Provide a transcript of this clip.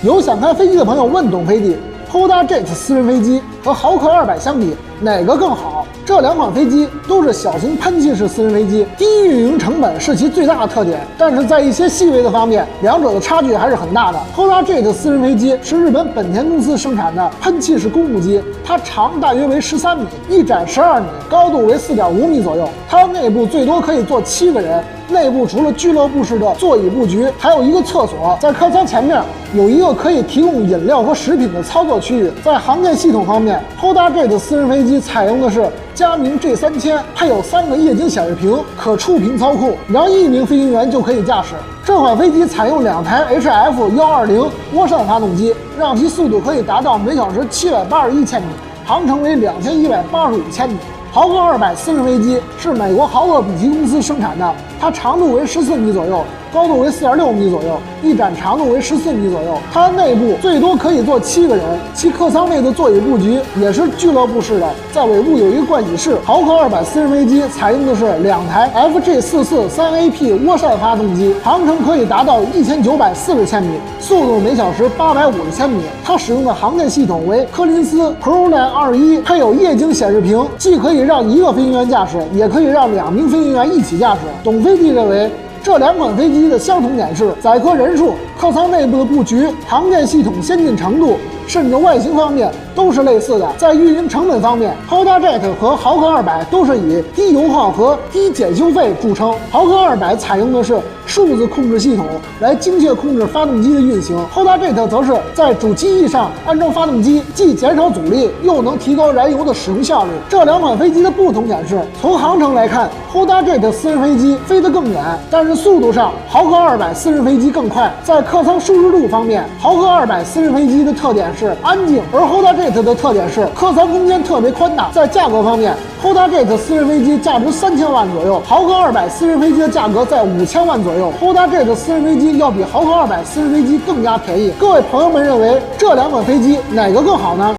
有想开飞机的朋友问董飞迪 ，Honda Jet 私人飞机和豪客200相比，哪个更好？这两款飞机都是小型喷气式私人飞机，低运营成本是其最大的特点。但是在一些细微的方面，两者的差距还是很大的。Honda Jet 私人飞机是日本本田公司生产的喷气式公务机，它长大约为13米，翼展12米，高度为4.5米左右。它内部最多可以坐7个人。内部除了俱乐部式的座椅布局，还有一个厕所。在客舱前面有一个可以提供饮料和食品的操作区域。在航电系统方面 ，Honda Jet 私人飞机采用的是佳明 G3000，配有3个液晶显示屏，可触屏操控，让1名飞行员就可以驾驶。这款飞机采用2台 HF120涡扇发动机，让其速度可以达到每小时781千米，航程为2185千米。豪客200私人飞机是美国豪克比奇公司生产的，它长度为14米左右，高度为4.6米左右，翼展长度为14米左右。它内部最多可以坐7个人，其客舱内的座椅布局也是俱乐部式的，在尾部有一个盥洗室。豪克200私人飞机采用的是2台 FG443AP 涡扇发动机，航程可以达到1940千米，速度每小时850千米。它使用的航电系统为柯林斯 ProLine 21，配有液晶显示屏，既可以让1个飞行员驾驶，也可以让2名飞行员一起驾驶。董飞迪认为，这两款飞机的相同点是载客人数、客舱内部的布局、航电系统先进程度，甚至外形方面都是类似的。在运营成本方面 ，Honda Jet 和豪客200都是以低油耗和低检修费著称。豪客200采用的是数字控制系统来精确控制发动机的运行 ，Honda Jet 则是在主机翼上安装发动机，既减少阻力，又能提高燃油的使用效率。这两款飞机的不同点是，从航程来看 ，Honda Jet 私人飞机飞得更远，但是速度上，豪客200私人飞机更快。在客舱舒适度方面，豪客200私人飞机的特点是安静，而 Honda Jet 的特点是客舱空间特别宽大。在价格方面 ，Honda Jet 私人飞机价值3000万左右，豪客200私人飞机的价格在5000万左右。Honda Jet 私人飞机要比豪客200私人飞机更加便宜。各位朋友们认为这两款飞机哪个更好呢？